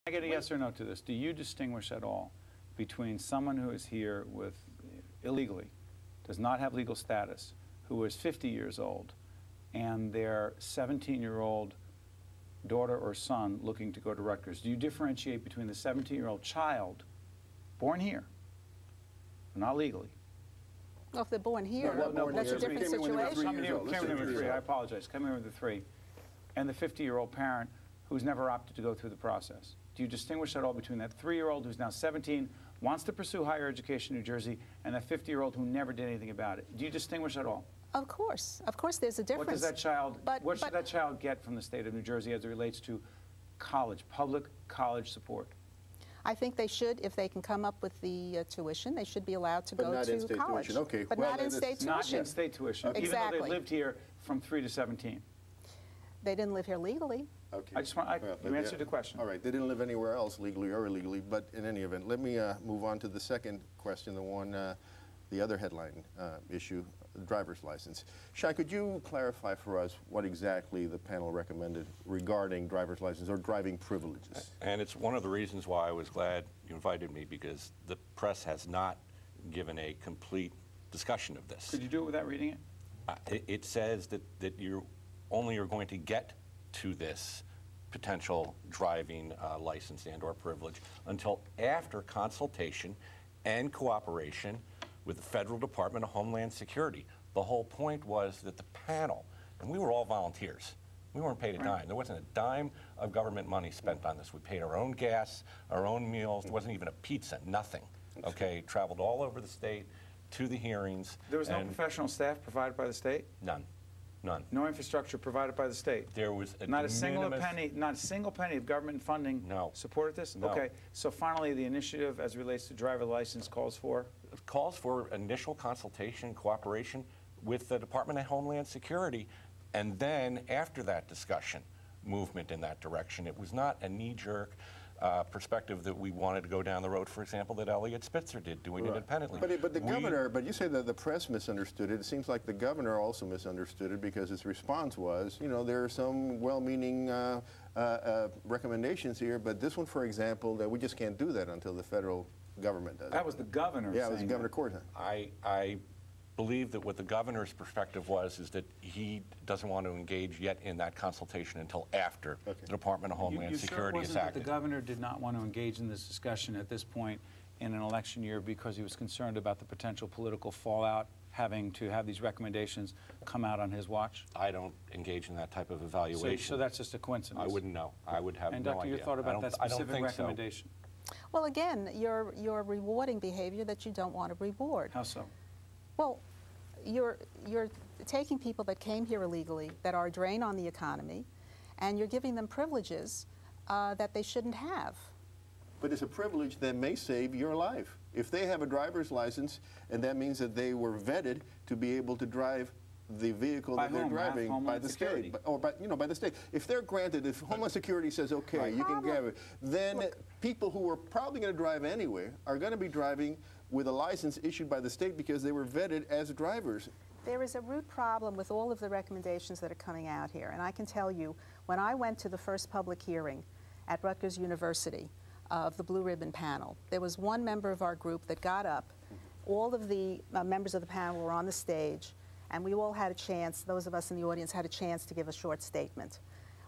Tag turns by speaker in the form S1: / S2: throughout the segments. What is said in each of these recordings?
S1: I get a yes or no to this. Do you distinguish at all between someone who is here with illegally, does not have legal status, who is 50 years old, and their 17-year-old daughter or son looking to go to Rutgers? Do you differentiate between the 17-year-old child born here, not legally?
S2: Well, if they're born here,
S1: no,
S2: that's a different situation.
S1: Came in with 3. I apologize. Coming in with the 3, and the 50-year-old parent who's never opted to go through the process. Do you distinguish at all between that 3-year-old who's now 17, wants to pursue higher education in New Jersey, and that 50-year-old who never did anything about it? Do you distinguish at all?
S2: Of course there's a difference.
S1: What does that child, what should that child get from the state of New Jersey as it relates to college, public college support?
S2: I think they should, if they can come up with the tuition, they should be allowed to go to college.
S3: Tuition. Okay.
S2: But not in-state tuition.
S1: Not in-state tuition,
S2: Exactly.
S1: even though they lived here from 3 to 17.
S2: They didn't live here legally.
S3: Okay.
S1: I just want, you answered the question.
S3: All right, they didn't live anywhere else, legally or illegally, but in any event, let me move on to the second question, the one, the other headline issue, the driver's license. Shai, could you clarify for us what exactly the panel recommended regarding driver's license or driving privileges?
S4: And it's one of the reasons why I was glad you invited me, because the press has not given a complete discussion of this.
S1: Could you do it without reading it?
S4: It says that you only are going to get to this potential driving license and or privilege until after consultation and cooperation with the Federal Department of Homeland Security. The whole point was that the panel, and we were all volunteers, we weren't paid a dime. There wasn't a dime of government money spent on this. We paid our own gas, our own meals. There wasn't even a pizza, nothing. Okay, traveled all over the state to the hearings.
S1: There was no professional staff provided by the state?
S4: None. None.
S1: No infrastructure provided by the state?
S4: There was
S1: not a single penny of government funding supported this?
S4: No.
S1: Okay, so finally the initiative as it relates to driver license calls for?
S4: It calls for initial consultation, cooperation with the Department of Homeland Security, and then after that discussion, movement in that direction. It was not a knee-jerk perspective that we wanted to go down the road, for example, that Elliot Spitzer did, doing it independently.
S3: But the governor, but you say that the press misunderstood it. It seems like the governor also misunderstood it, because his response was, you know, there are some well-meaning recommendations here, but this one, for example, that we just can't do that until the federal government does it.
S1: That was the governor.
S3: Yeah, it was Governor Corzine.
S4: I believe that what the governor's perspective was is that he doesn't want to engage yet in that consultation until after the Department of Homeland Security is active.
S1: The governor did not want to engage in this discussion at this point in an election year because he was concerned about the potential political fallout having to have these recommendations come out on his watch?
S4: I don't engage in that type of evaluation.
S1: So that's just a coincidence?
S4: I wouldn't know. I would have no idea.
S1: And Doctor, your thought about that specific recommendation?
S2: Well, again, you're rewarding behavior that you don't want to reward.
S1: How so?
S2: Well, you're taking people that came here illegally, that are a drain on the economy, and you're giving them privileges that they shouldn't have.
S3: But it's a privilege that may save your life. If they have a driver's license, and that means that they were vetted to be able to drive the vehicle that they're driving by the state, or by the state. If they're granted, if Homeland Security says, okay, you can grab it, then people who are probably going to drive anyway are going to be driving with a license issued by the state because they were vetted as drivers.
S2: There is a root problem with all of the recommendations that are coming out here, and I can tell you, when I went to the first public hearing at Rutgers University of the Blue Ribbon panel, there was one member of our group that got up. All of the members of the panel were on the stage, and we all had a chance, those of us in the audience had a chance to give a short statement.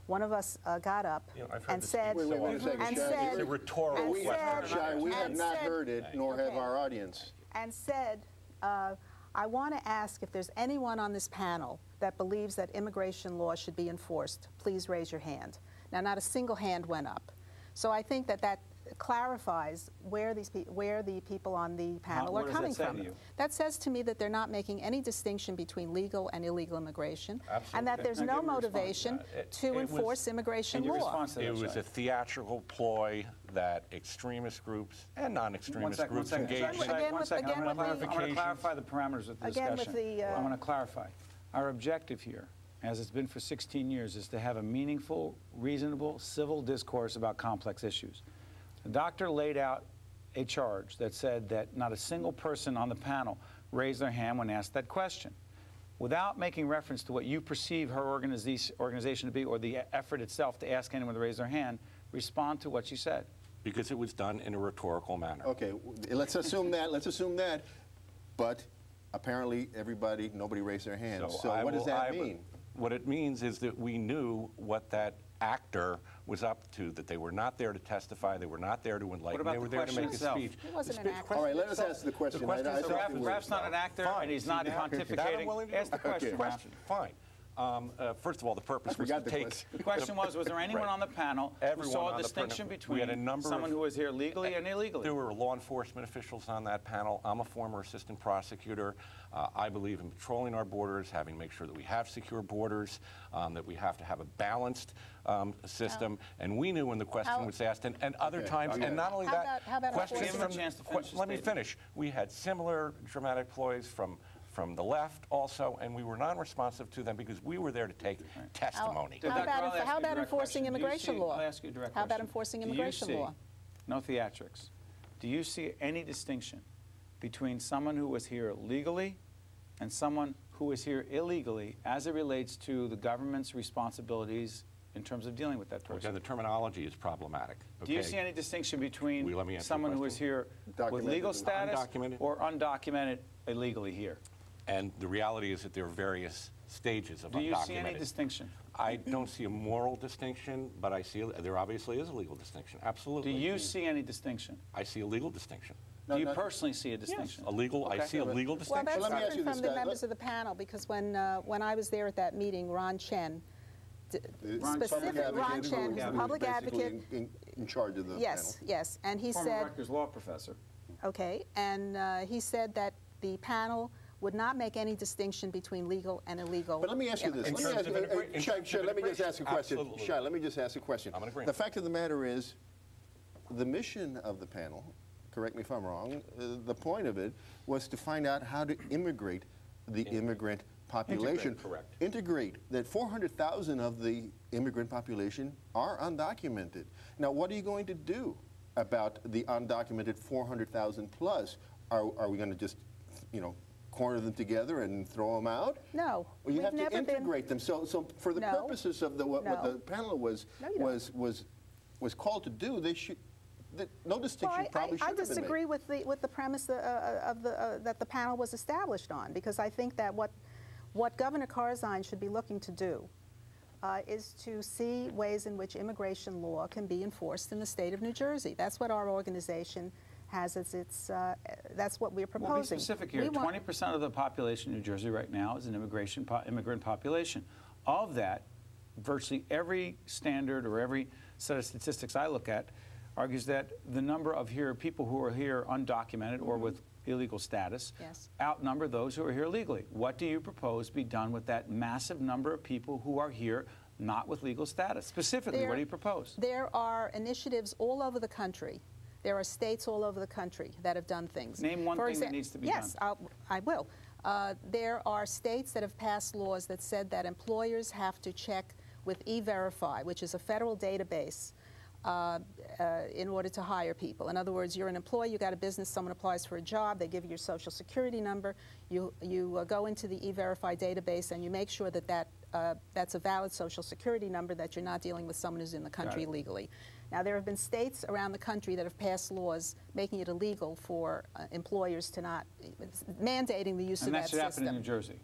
S2: One of us got up and said,
S4: it's a rhetorical question.
S3: We have not heard it, nor have our audience.
S2: And said, I want to ask if there's anyone on this panel that believes that immigration law should be enforced. Please raise your hand. Now, not a single hand went up. So I think that that clarifies where the people on the panel are coming from. That says to me that they're not making any distinction between legal and illegal immigration, and that there's no motivation to enforce immigration law.
S4: It was a theatrical ploy that extremist groups and non-extremist groups engaged in.
S1: I want to clarify the parameters of the discussion. I want to clarify. Our objective here, as it's been for 16 years, is to have a meaningful, reasonable, civil discourse about complex issues. The doctor laid out a charge that said that not a single person on the panel raised their hand when asked that question. Without making reference to what you perceive her organization to be or the effort itself to ask anyone to raise their hand, Respond to what she said.
S4: Because it was done in a rhetorical manner.
S3: Okay, let's assume that. Let's assume that. But apparently, nobody raised their hands. So what does that mean?
S4: What it means is that we knew what that actor was up to, that they were not there to testify, they were not there to enlighten, they were there to make a speech.
S2: He wasn't an actor.
S3: All right, let us ask the question.
S1: Raph's not an actor, and he's not pontificating. Ask the question, Raph.
S4: Fine. First of all, the purpose was to take...
S1: The question was there anyone on the panel who saw a distinction between someone who was here legally and illegally?
S4: There were law enforcement officials on that panel. I'm a former assistant prosecutor. I believe in patrolling our borders, having to make sure that we have secure borders, that we have to have a balanced system. And we knew when the question was asked, and other times, and not only that, questions from... Let me finish. We had similar dramatic ploys from the left also, and we were non-responsive to them because we were there to take testimony.
S2: How about enforcing immigration law?
S1: I'll ask you a direct
S2: question. How about
S1: question.
S2: enforcing immigration law?
S1: No theatrics. Do you see any distinction between someone who was here legally and someone who was here illegally as it relates to the government's responsibilities in terms of dealing with that person?
S4: Okay, the terminology is problematic. Okay?
S1: Do you see any distinction between someone who was here with legal status or undocumented illegally here?
S4: And the reality is that there are various stages of undocumented.
S1: Do you see any distinction?
S4: I don't see a moral distinction, but I see there obviously is a legal distinction. Absolutely.
S1: Do you see any distinction?
S4: I see a legal distinction.
S1: Do you personally see a distinction?
S4: Yes. I see a legal distinction.
S2: Well, that's different from the members of the panel, because when I was there at that meeting, Ron Chen,
S3: Ron Chen, who's the public advocate in charge of the panel.
S2: Yes, and he
S1: Former
S2: said...
S1: Rutgers law professor.
S2: Okay, and he said that the panel would not make any distinction between legal and illegal.
S3: But let me ask you this. Let me just ask a question. Shai, let me just ask a question.
S4: I'm in agreement.
S3: The fact of the matter is, the mission of the panel, correct me if I'm wrong, the point of it was to find out how to integrate the immigrant population.
S4: Correct.
S3: Integrate that 400,000 of the immigrant population are undocumented. Now, what are you going to do about the undocumented 400,000 plus? Are we going to just, corner them together and throw them out?
S2: No.
S3: Well, you have to integrate them. So for the purposes of what the panel was called to do, they should. No distinction probably should have been made.
S2: I disagree with the premise that the panel was established on, because I think that what Governor Karzai should be looking to do is to see ways in which immigration law can be enforced in the state of New Jersey. That's what our organization has as its, that's what we're proposing.
S1: Well, be specific here. 20% of the population in New Jersey right now is an immigrant population. Of that, virtually every standard or every set of statistics I look at argues that the number of people who are here undocumented or with illegal status outnumber those who are here legally. What do you propose be done with that massive number of people who are here not with legal status? Specifically, what do you propose? There
S2: are initiatives all over the country. There are states all over the country that have done things.
S1: Name one thing that needs to be done.
S2: Yes, I will. There are states that have passed laws that said that employers have to check with E-Verify, which is a federal database, in order to hire people. In other words, you're an employee, you got a business, someone applies for a job, they give you your social security number, you go into the E-Verify database and you make sure that that's a valid social security number, that you're not dealing with someone who's in the country illegally. Now, there have been states around the country that have passed laws making it illegal for employers to not, mandating the use of that system.
S1: And that should happen in New Jersey.